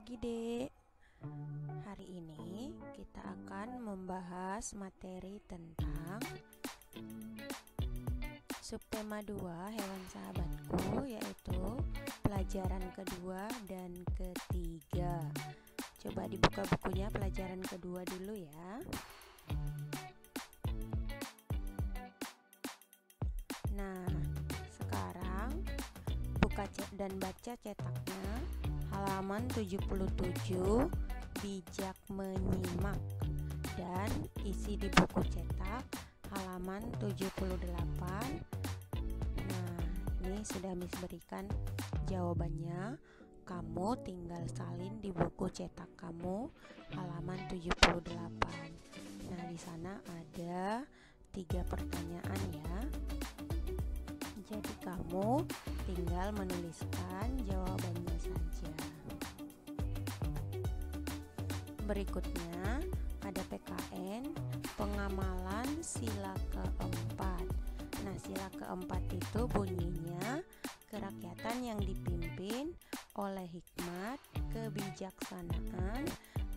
pagi, Dek. Hari ini kita akan membahas materi tentang subtema 2 hewan sahabatku, yaitu pelajaran kedua dan ketiga. Coba dibuka bukunya pelajaran kedua dulu ya. Nah, sekarang buka dan baca cetaknya halaman 77, bijak menyimak, dan isi di buku cetak halaman 78. Nah, ini sudah Miss berikan jawabannya. Kamu tinggal salin di buku cetak kamu halaman 78. Nah, di sana ada 3 pertanyaan ya. Jadi kamu tinggal menuliskan jawabannya saja. Berikutnya ada PKN, pengamalan sila keempat. Nah, sila keempat itu bunyinya kerakyatan yang dipimpin oleh hikmat kebijaksanaan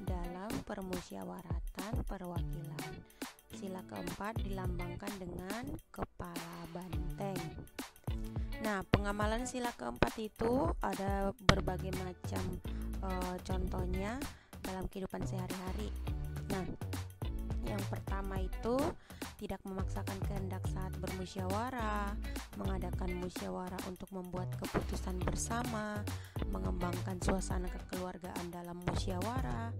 dalam permusyawaratan perwakilan. Sila keempat dilambangkan dengan kepala banteng. Nah, pengamalan sila keempat itu ada berbagai macam contohnya dalam kehidupan sehari-hari. Nah, yang pertama itu tidak memaksakan kehendak saat bermusyawarah, mengadakan musyawarah untuk membuat keputusan bersama, mengembangkan suasana kekeluargaan dalam musyawarah,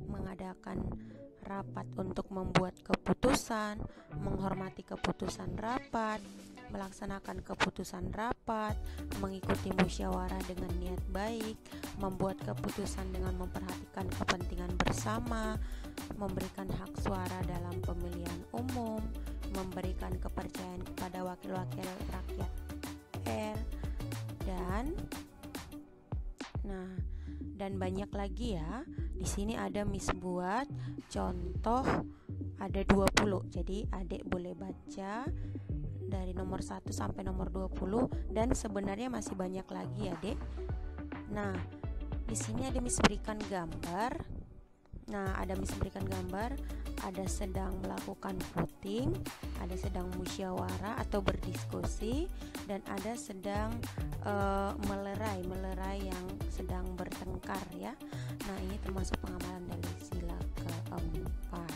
mengadakan rapat untuk membuat keputusan, menghormati keputusan rapat, melaksanakan keputusan rapat, mengikuti musyawarah dengan niat baik, membuat keputusan dengan memperhatikan kepentingan bersama, memberikan hak suara dalam pemilihan umum, memberikan kepercayaan kepada wakil-wakil rakyat dan banyak lagi ya. Di sini ada Miss buat contoh ada 20. Jadi adik boleh baca dari nomor 1 sampai nomor 20, dan sebenarnya masih banyak lagi ya, Dek. Nah, di sini ada Miss berikan gambar. Ada sedang melakukan voting, ada sedang musyawarah atau berdiskusi, dan ada sedang melerai yang sedang bertengkar ya. Nah, ini termasuk pengamalan dari sila keempat.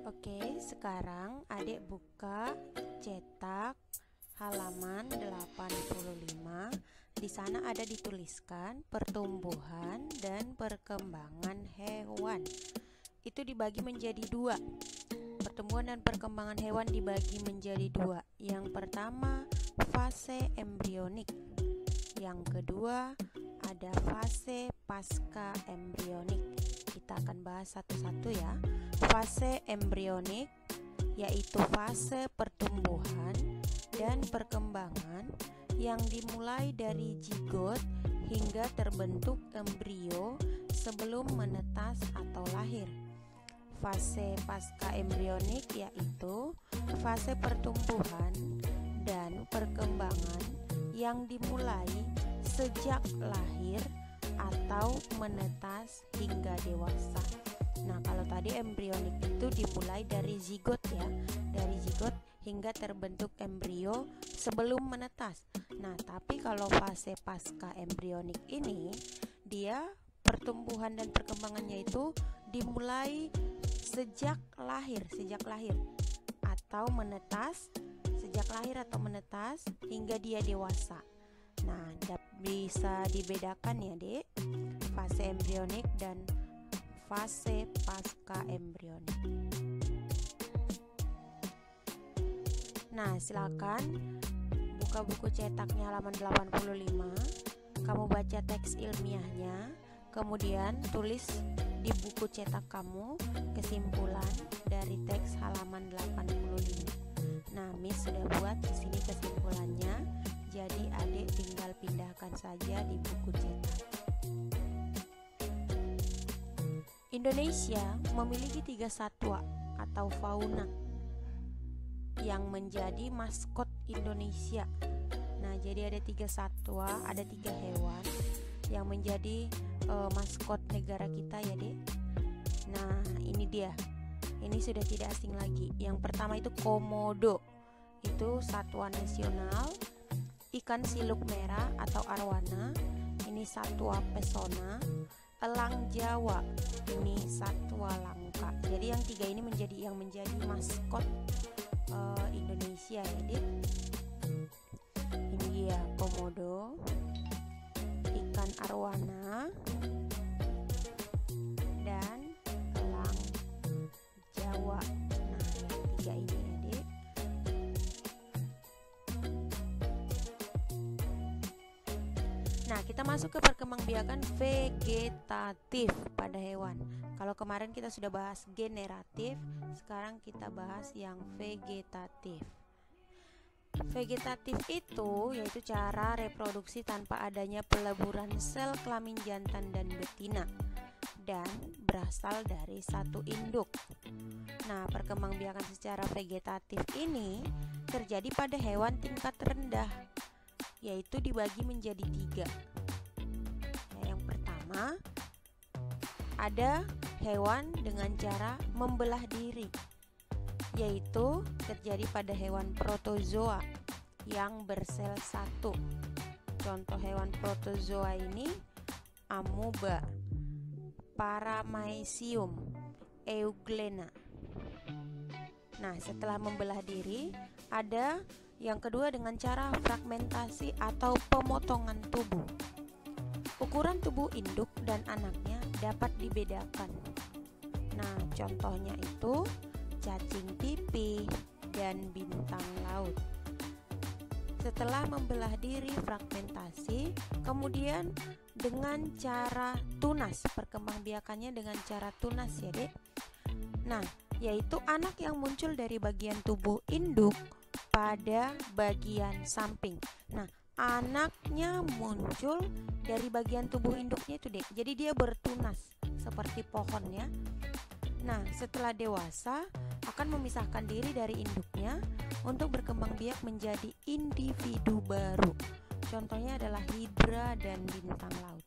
Oke, sekarang adik buka cetak halaman 85. Di sana ada dituliskan pertumbuhan dan perkembangan hewan. Itu dibagi menjadi 2. Pertumbuhan dan perkembangan hewan dibagi menjadi 2. Yang pertama, fase embrionik. Yang kedua, ada fase pasca embrionik. Kita akan bahas satu-satu ya. Fase embrionik yaitu fase pertumbuhan dan perkembangan yang dimulai dari zigot hingga terbentuk embrio sebelum menetas atau lahir. Fase pasca embrionik yaitu fase pertumbuhan dan perkembangan yang dimulai sejak lahir atau menetas hingga dewasa. Nah, kalau tadi embrionik itu dimulai dari zigot ya, dari zigot hingga terbentuk embrio sebelum menetas. Nah, tapi kalau fase pasca embrionik ini, dia pertumbuhan dan perkembangannya itu dimulai sejak lahir atau menetas, hingga dia dewasa. Nah, bisa dibedakan ya, Dek, fase embrionik dan fase pasca embrionik. Nah, silakan buka buku cetaknya halaman 85. Kamu baca teks ilmiahnya, kemudian tulis di buku cetak kamu kesimpulan dari teks halaman 85. Nah, Miss sudah buat di sini kesimpulannya. Jadi adik tinggal pindahkan saja di buku cetak. Indonesia memiliki 3 satwa atau fauna yang menjadi maskot Indonesia. Nah, jadi ada 3 satwa, ada 3 hewan yang menjadi maskot negara kita ya, Dek. Nah, ini dia. Ini sudah tidak asing lagi. Yang pertama itu komodo. Itu satwa nasional. Ikan siluk merah atau arwana. Ini satwa pesona. Elang Jawa. Ini satwa langka. Jadi yang 3 ini yang menjadi maskot Indonesia ya, Dek. Ini dia komodo, ikan arwana, dan elang Jawa. Nah, yang 3 ini ya, Dek. Nah, kita masuk ke perkembangbiakan vegetatif pada hewan. Kalau kemarin kita sudah bahas generatif, sekarang kita bahas yang vegetatif. Vegetatif itu yaitu cara reproduksi tanpa adanya peleburan sel kelamin jantan dan betina dan berasal dari satu induk. Nah, perkembangbiakan secara vegetatif ini terjadi pada hewan tingkat rendah, yaitu dibagi menjadi 3. Nah, yang pertama ada hewan dengan cara membelah diri, yaitu terjadi pada hewan protozoa yang bersel satu. Contoh hewan protozoa ini amoeba, Paramecium, Euglena. Nah, setelah membelah diri, ada yang kedua dengan cara fragmentasi atau pemotongan tubuh. Ukuran tubuh induk dan anaknya dapat dibedakan. Nah, contohnya itu cacing pipih dan bintang laut. Setelah membelah diri fragmentasi, kemudian dengan cara tunas, perkembangbiakannya dengan cara tunas ya, Dek. Nah, yaitu anak yang muncul dari bagian tubuh induk pada bagian samping. Nah, anaknya muncul dari bagian tubuh induknya itu, Dek. Jadi dia bertunas seperti pohon ya. Nah, setelah dewasa akan memisahkan diri dari induknya untuk berkembang biak menjadi individu baru. Contohnya adalah hidra dan bintang laut.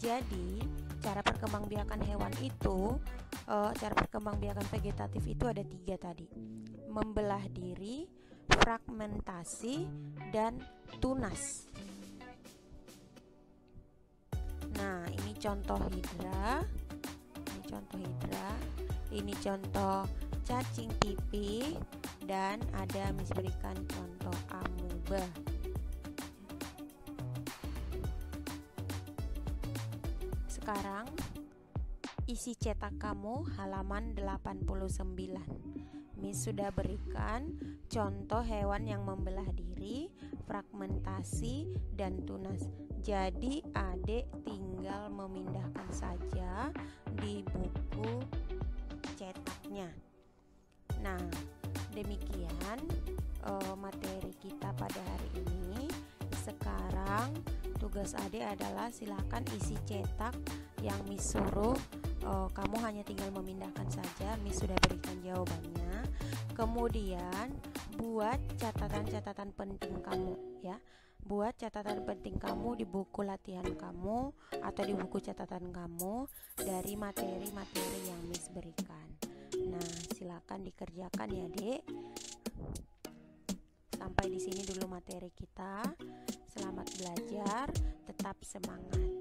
Jadi, cara perkembangbiakan hewan itu, cara perkembangbiakan vegetatif itu ada 3 tadi. Membelah diri, fragmentasi, dan tunas. Nah, ini contoh hidra. Ini contoh cacing pipih, dan ada Miss berikan contoh amoeba. Sekarang isi cetak kamu halaman 89. Miss sudah berikan contoh hewan yang membelah diri, fragmentasi, dan tunas. Jadi adik tinggal memindahkan saja di buku cetaknya. Nah, demikian materi kita pada hari ini. Sekarang tugas adik adalah silakan isi cetak yang Miss suruh. Kamu hanya tinggal memindahkan saja. Miss sudah berikan jawabannya. Kemudian buat catatan-catatan penting kamu ya. Buat catatan penting kamu di buku latihan kamu atau di buku catatan kamu dari materi-materi yang Miss berikan. Nah, silakan dikerjakan ya, Dek. Sampai di sini dulu materi kita. Selamat belajar, tetap semangat.